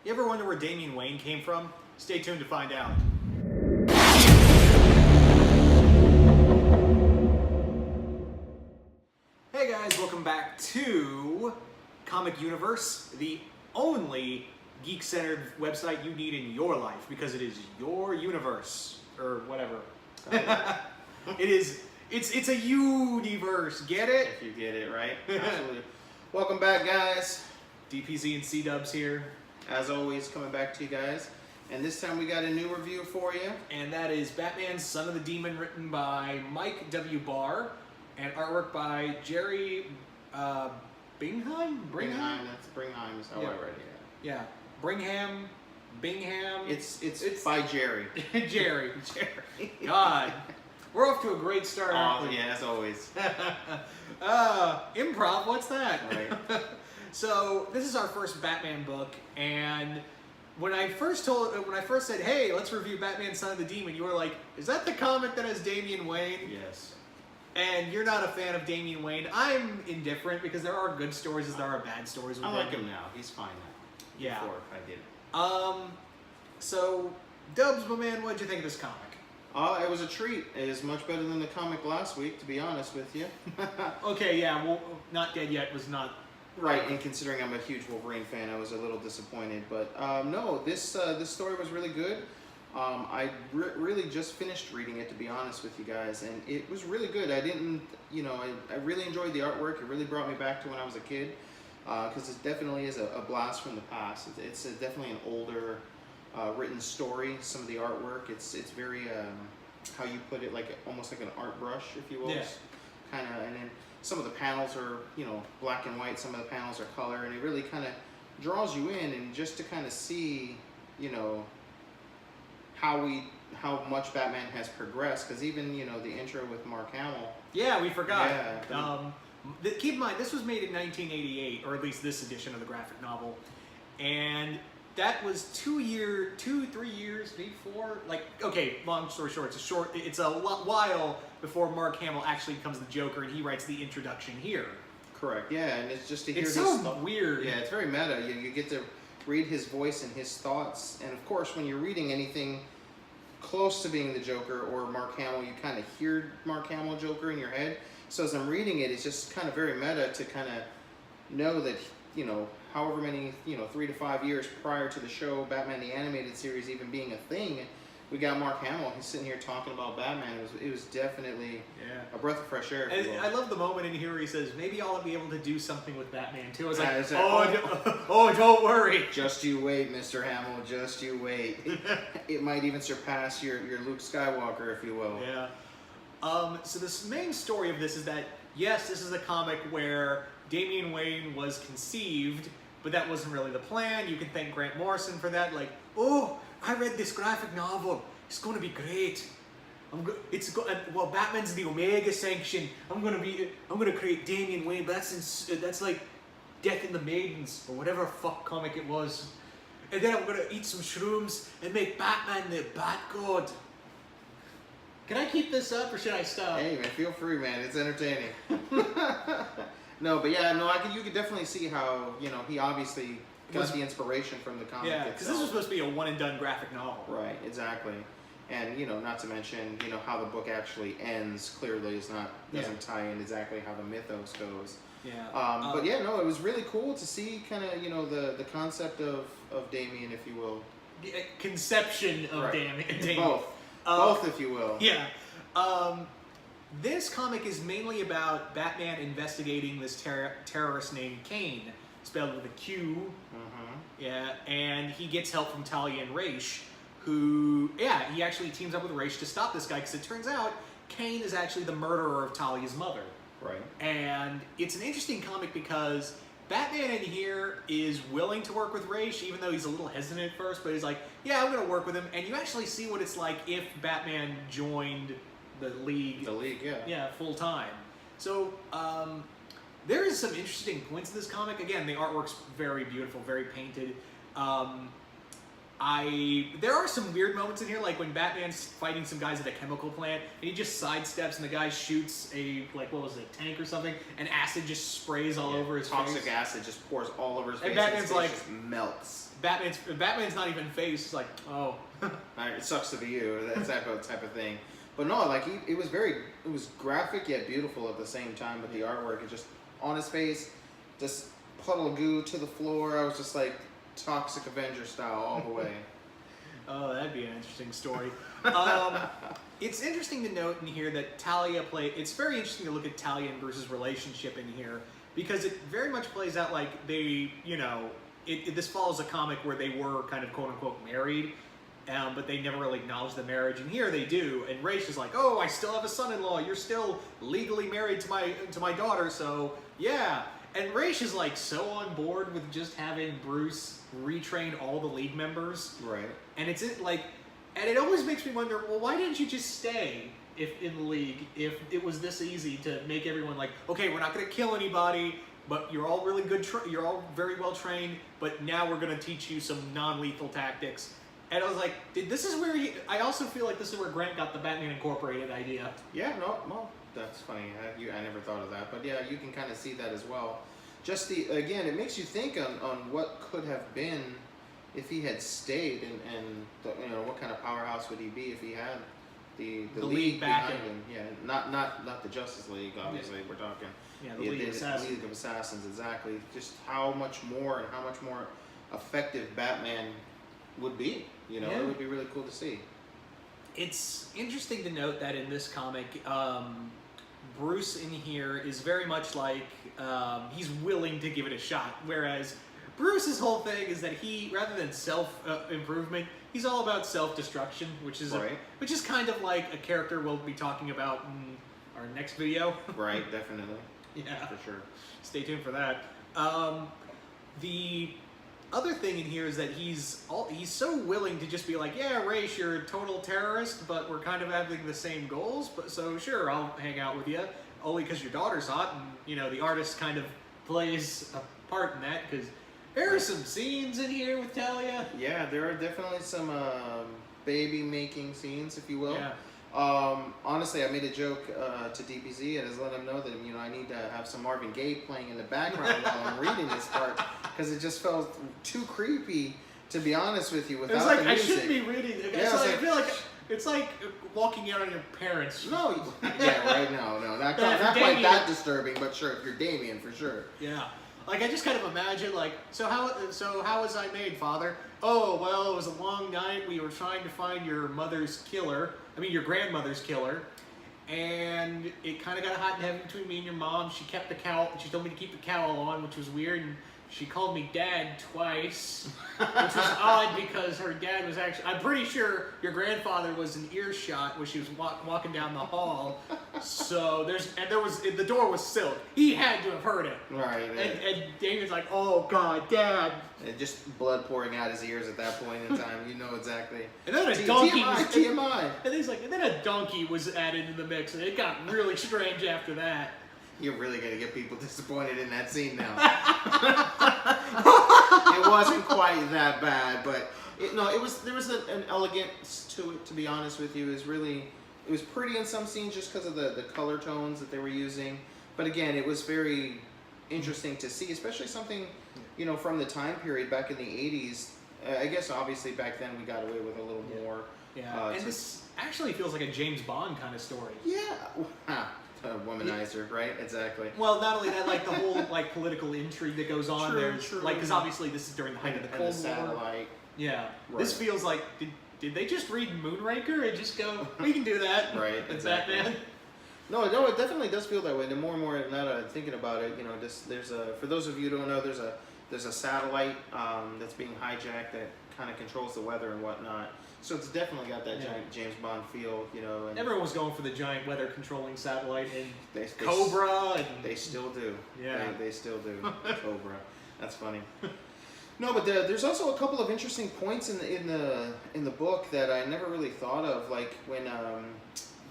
You ever wonder where Damian Wayne came from? Stay tuned to find out. Hey guys, welcome back to Comic Universe, the only geek-centered website you need in your life, because it is your universe, or whatever. It's a universe, get it? If you get it, right? Absolutely. Welcome back, guys. DPZ and C-dubss here. As always, coming back to you guys. And this time we got a new review for you. And that is Batman Son of the Demon, written by Mike W. Barr, and artwork by Jerry Bingham? That's Bringham is how I read it. Yeah. Bingham. It's by Jerry. Jerry. God. We're off to a great start, aren't we? Yeah, as always. Improv, what's that? Right. So, this is our first Batman book, and when I first said, hey, let's review Batman Son of the Demon, you were like, is that the comic that has Damian Wayne? Yes. And you're not a fan of Damian Wayne. I'm indifferent because there are good stories as there are bad stories. I like him now. He's fine now. Yeah. Before I did. So, Dubs, my man, what'd you think of this comic? It was a treat. It is much better than the comic last week, to be honest with you. Okay, yeah, well, Not Dead Yet was not... Right, and considering I'm a huge Wolverine fan, I was a little disappointed. But no, this story was really good. I really just finished reading it, to be honest with you guys, and it was really good. I didn't, I really enjoyed the artwork. It really brought me back to when I was a kid, because it definitely is a blast from the past. It's definitely an older written story. Some of the artwork, it's very, how you put it, like almost like an art brush, if you will. Yeah. Kind of, and then some of the panels are, black and white. Some of the panels are color, and it really kind of draws you in, and just to kind of see, how much Batman has progressed, because even the intro with Mark Hamill. Yeah, we forgot. Yeah. Keep in mind, this was made in 1988, or at least this edition of the graphic novel, and that was 3 years, maybe 4. Like, okay, long story short, it's a while before Mark Hamill actually becomes the Joker, and he writes the introduction here. Correct. Yeah, and it's just to hear it's his so weird. Yeah, it's very meta. You get to read his voice and his thoughts, and of course, when you're reading anything close to being the Joker or Mark Hamill, you kind of hear Mark Hamill Joker in your head. So as I'm reading it, it's just kind of very meta to kind of know that, however many, 3 to 5 years prior to the show, Batman the Animated Series even being a thing, we got Mark Hamill. He's sitting here talking about Batman. It was definitely a breath of fresh air. And I love the moment in here where he says, maybe I'll be able to do something with Batman too. I was like, don't worry. Just you wait, Mr. Hamill. Just you wait. It might even surpass your Luke Skywalker, if you will. Yeah. So the main story of this is that, yes, this is a comic where Damian Wayne was conceived, but that wasn't really the plan. You can thank Grant Morrison for that. Like, oh, I read this graphic novel. It's going to be great. Well, Batman's the Omega Sanction. I'm gonna create Damian Wayne, but that's like Death in the Maidens or whatever fuck comic it was. And then I'm gonna eat some shrooms and make Batman the Bat God. Can I keep this up or should I stop? Hey man, feel free, man. It's entertaining. No, but yeah, no, you could definitely see how he obviously got the inspiration from the comic. Yeah, because this was supposed to be a one and done graphic novel. Right, exactly. And not to mention how the book actually ends clearly doesn't tie in exactly how the mythos goes. Yeah. But yeah, no, it was really cool to see kind of the concept of Damian, if you will. Conception of Damian. Both, if you will. Yeah. This comic is mainly about Batman investigating this terrorist named Kane, spelled with a Q. Yeah, and he gets help from Talia and Raish, who, he actually teams up with Raish to stop this guy, because it turns out Kane is actually the murderer of Talia's mother. Right. And it's an interesting comic because Batman in here is willing to work with Raish, even though he's a little hesitant at first, but he's like, yeah, I'm going to work with him. And you actually see what it's like if Batman joined the League. The League, yeah. Yeah, full time. So, there is some interesting points in this comic. Again, the artwork's very beautiful, very painted. There are some weird moments in here, like when Batman's fighting some guys at a chemical plant, and he just sidesteps, and the guy shoots a, like, what was it, a tank or something, and acid just sprays all over his face. Toxic acid just pours all over his face. And Batman's like, just melts. Batman's not even face. It's like, oh. It sucks to be you. That type of thing. But no, like it was graphic yet beautiful at the same time. But the artwork, it just on his face, just puddle of goo to the floor. I was just like Toxic Avenger style all the way. Oh, that'd be an interesting story. It's interesting to note in here that Talia it's very interesting to look at Talia and Bruce's relationship in here, because it very much plays out like they, you know, this follows a comic where they were kind of quote-unquote married, but they never really acknowledged the marriage, and here they do, and Raish is like, oh, I still have a son-in-law, you're still legally married to my daughter, so yeah. And Raish is like so on board with just having Bruce retrain all the League members. Right. And and it always makes me wonder, well, why didn't you just stay in the League if it was this easy to make everyone like, okay, we're not going to kill anybody, but you're all really good, you're all very well trained, but now we're going to teach you some non-lethal tactics. And I was like, I also feel like this is where Grant got the Batman Incorporated idea. Yeah, no, well, that's funny. I never thought of that, but yeah, you can kind of see that as well. Just again, it makes you think on what could have been if he had stayed, and you know, what kind of powerhouse would he be if he had the League back behind him? Yeah, not the Justice League, obviously. We're talking the League of Assassins. League of Assassins, exactly. Just how much more effective Batman would be. You know, it would be really cool to see. It's interesting to note that in this comic, Bruce in here is very much like, he's willing to give it a shot, whereas Bruce's whole thing is that he, rather than self-improvement, he's all about self-destruction, which is kind of like a character we'll be talking about in our next video. Right, definitely. Yeah. For sure. Stay tuned for that. The other thing in here is that he's so willing to just be like, yeah, Raish, you're a total terrorist, but we're kind of having the same goals, but so sure, I'll hang out with you, only because your daughter's hot, and you know, the artist kind of plays a part in that, because there are some scenes in here with Talia. Yeah, there are definitely some baby making scenes, if you will. Yeah. Honestly, I made a joke to DPZ and just let him know that, you know, I need to have some Marvin Gaye playing in the background while I'm reading this part, because it just felt too creepy, to be honest with you, without the music. I shouldn't be reading it. Yeah, I feel like it's like walking out on your parents. No, yeah, right, no, not quite that disturbing, but sure, if you're Damien, for sure. Yeah. Like, I just kind of imagine, like, so how was I made, Father? Oh, well, it was a long night. We were trying to find your grandmother's killer. And it kind of got hot and heavy between me and your mom. She kept the cowl. She told me to keep the cowl on, which was weird. And she called me Dad twice, which was odd because her dad was actually, I'm pretty sure your grandfather was in earshot when she was walking down the hall. So the door was sealed. He had to have heard it. Right. And Damien's like, oh God, Dad. And just blood pouring out his ears at that point in time. You know exactly. And then a donkey TMI. And then a donkey was added in the mix, and it got really strange after that. You're really gonna get people disappointed in that scene now. It wasn't quite that bad, but there was an elegance to it. To be honest with you, it was pretty in some scenes just because of the color tones that they were using. But again, it was very interesting to see, especially something, you know, from the time period back in the 80s. I guess obviously back then we got away with a little more. Yeah, and this actually feels like a James Bond kind of story. Yeah. Womanizer, right? Exactly. Well, not only that, like the whole like political intrigue that goes on. There's like, because obviously this is during the height of the Cold War. Satellite. Yeah. Right. This feels like did they just read Moonraker and just go, we can do that? Right. It's exactly. Batman. No, it definitely does feel that way. The more and more now that I'm thinking about it, you know, there's a, for those of you who don't know, there's a satellite that's being hijacked that kind of controls the weather and whatnot. So it's definitely got that giant James Bond feel, you know. And everyone was going for the giant weather controlling satellite and they Cobra. And they still do. Yeah. They still do. Cobra. That's funny. No, but there's also a couple of interesting points in the book that I never really thought of. Like when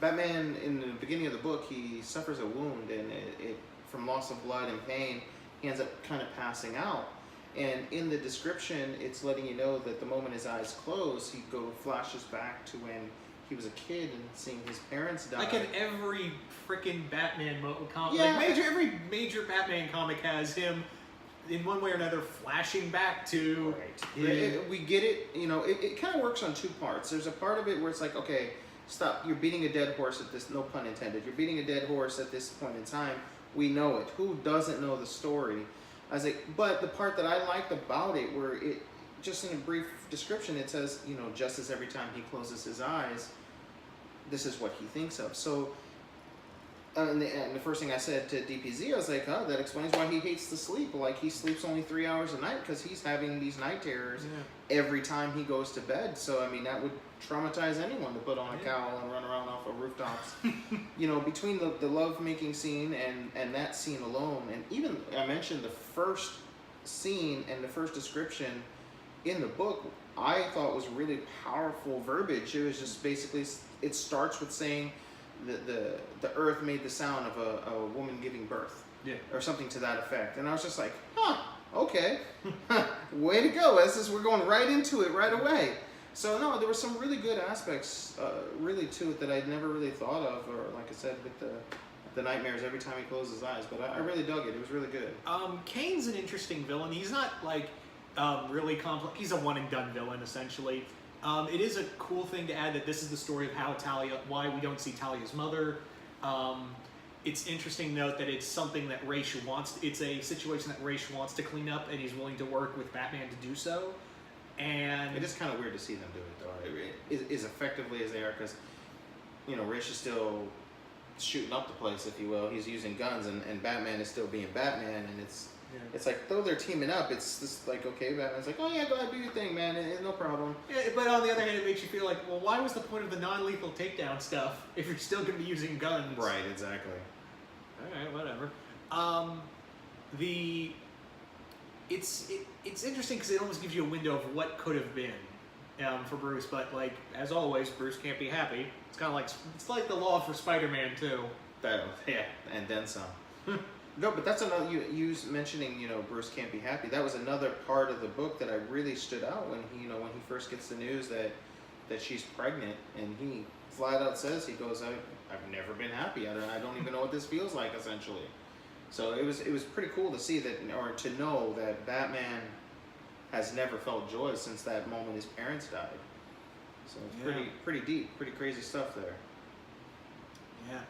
Batman, in the beginning of the book, he suffers a wound and it from loss of blood and pain, he ends up kind of passing out. And in the description, it's letting you know that the moment his eyes close, flashes back to when he was a kid and seeing his parents die. Like in every freaking Batman comic, Yeah. like every major Batman comic has him in one way or another flashing back to. Right. We get it. You know, it kind of works on two parts. There's a part of it where it's like, okay, stop. You're beating a dead horse at this. No pun intended. You're beating a dead horse at this point in time. We know it. Who doesn't know the story? I was like, but the part that I liked about it, where it, just in a brief description, it says, you know, just as every time he closes his eyes, this is what he thinks of. So, and the first thing I said to DPZ, I was like, oh, that explains why he hates to sleep. Like, he sleeps only 3 hours a night because he's having these night terrors every time he goes to bed. So, I mean, that would traumatize anyone to put on a cowl and run around off of rooftops. You know, between the love-making scene and that scene alone, and even, I mentioned the first scene and the first description in the book, I thought was really powerful verbiage. It was just basically, it starts with saying the earth made the sound of a woman giving birth. Yeah. Or something to that effect. And I was just like, huh, okay. Way to go. We're going right into it right away. So no, there were some really good aspects really to it that I'd never really thought of, or like I said, with the nightmares every time he closed his eyes. But I really dug it. It was really good. Kane's an interesting villain. He's not like really complex. He's a one and done villain essentially. It is a cool thing to add that this is the story of why we don't see Talia's mother. It's interesting to note that it's something that Ra's wants. It's a situation that Ra's wants to clean up, and he's willing to work with Batman to do so. And it is kind of weird to see them do it, though. As effectively as they are, because you know, Ra's is still shooting up the place, if you will. He's using guns, and Batman is still being Batman, and it's like, though they're teaming up, it's just like, okay, Batman's like, oh yeah, go ahead, do your thing, man, no problem. Yeah, but on the other hand, it makes you feel like, well, why was the point of the non-lethal takedown stuff if you're still going to be using guns? Right, exactly. All right, whatever. It's interesting because it almost gives you a window of what could have been for Bruce, but like as always, Bruce can't be happy. It's kind of like the law for Spider-Man too. Yeah, and then some. No, but that's another, you mentioning, you know, Bruce can't be happy. That was another part of the book that I really stood out when he first gets the news that she's pregnant, and he flat out says, he goes, I've never been happy. I don't even know what this feels like, essentially. So it was pretty cool to see that, or to know that Batman has never felt joy since that moment his parents died. So it's pretty deep, pretty crazy stuff there. Yeah.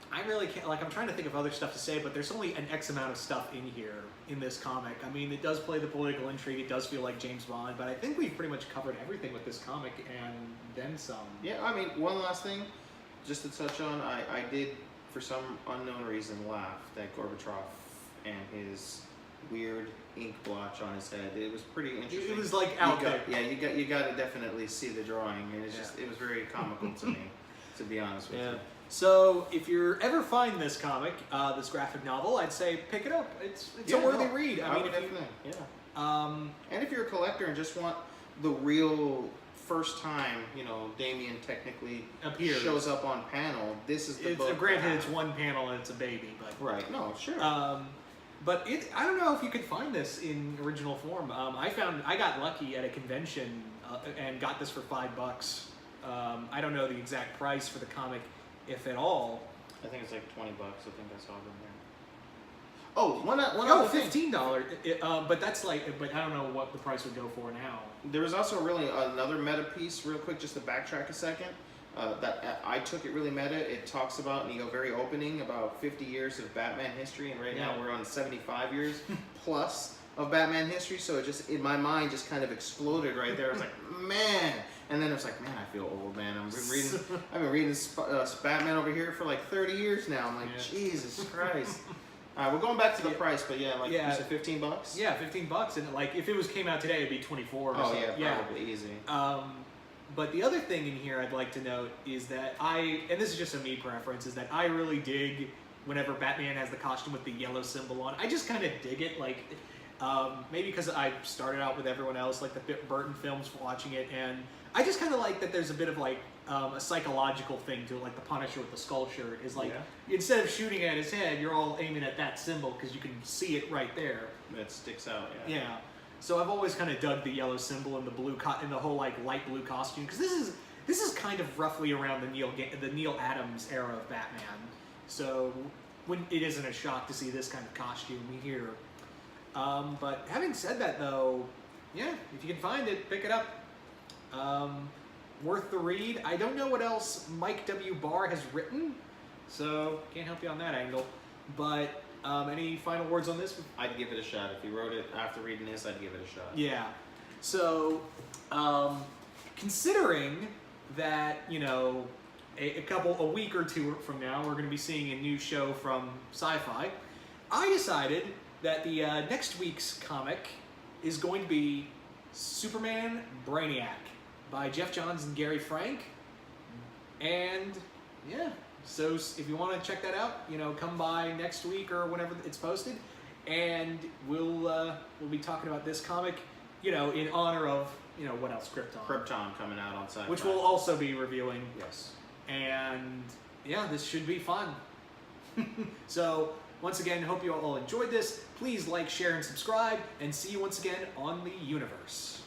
I really can't, like, I'm trying to think of other stuff to say, but there's only an X amount of stuff in here, in this comic. I mean, it does play the political intrigue, it does feel like James Bond, but I think we've pretty much covered everything with this comic, and then some. Yeah, I mean, one last thing, just to touch on, I did, for some unknown reason, laugh that Gorbachev and his weird ink blotch on his head, it was pretty interesting. It was like out there. Yeah, you got to definitely see the drawing, and it was very comical to me, to be honest with you. So, if you ever find this comic, this graphic novel, I'd say pick it up. It's a worthy read. I mean, and if you're a collector and just want the real first time, you know, Damian technically shows up on panel, this is the book. Granted, it's one panel and it's a baby, but right. No, sure. But I don't know if you could find this in original form. I got lucky at a convention and got this for $5. I don't know the exact price for the comic, if at all. I think it's like $20. I think I saw them there. Oh, one other thing. $15. But that's like, but I don't know what the price would go for now. There was also really another meta piece, real quick, just to backtrack a second. That I took it really meta. It talks about, very opening, about 50 years of Batman history, and right now we're on 75 years plus of Batman history. So it just, in my mind, just kind of exploded right there. I was like, man. And then it was like, man, I feel old, man. I've been reading Batman over here for like 30 years now. I'm like, Jesus Christ. We're going back to the price, but you said $15? Yeah, $15, and like if it came out today, it'd be 24 or something. Yeah, probably easy. But the other thing in here I'd like to note is that and this is just a me preference, is that I really dig whenever Batman has the costume with the yellow symbol on. I just kind of dig it, like maybe because I started out with everyone else, like the Burton films, watching it, and I just kind of like that there's a bit of like a psychological thing to it, like the Punisher with the skull shirt is like, Yeah. instead of shooting at his head, you're all aiming at that symbol because you can see it right there. That sticks out. Yeah. Yeah. So I've always kind of dug the yellow symbol and the blue and the whole like light blue costume, because this is kind of roughly around the Neil Adams era of Batman. So when it isn't a shock to see this kind of costume here. But having said that, though, yeah, if you can find it, pick it up. Worth the read. I don't know what else Mike W. Barr has written, so can't help you on that angle. But any final words on this? I'd give it a shot. If you wrote it after reading this, I'd give it a shot. Yeah. So, considering that, you know, a week or two from now, we're going to be seeing a new show from Sci-Fi, I decided that the next week's comic is going to be Superman Brainiac by Jeff Johns and Gary Frank. And, yeah, so if you want to check that out, you know, come by next week or whenever it's posted, and we'll be talking about this comic, you know, in honor of, you know, what else? Krypton coming out on Sci-Fi. Which we'll also be reviewing. Yes. And yeah, this should be fun. So once again, hope you all enjoyed this. Please like, share, and subscribe, and see you once again on the YOUniverse.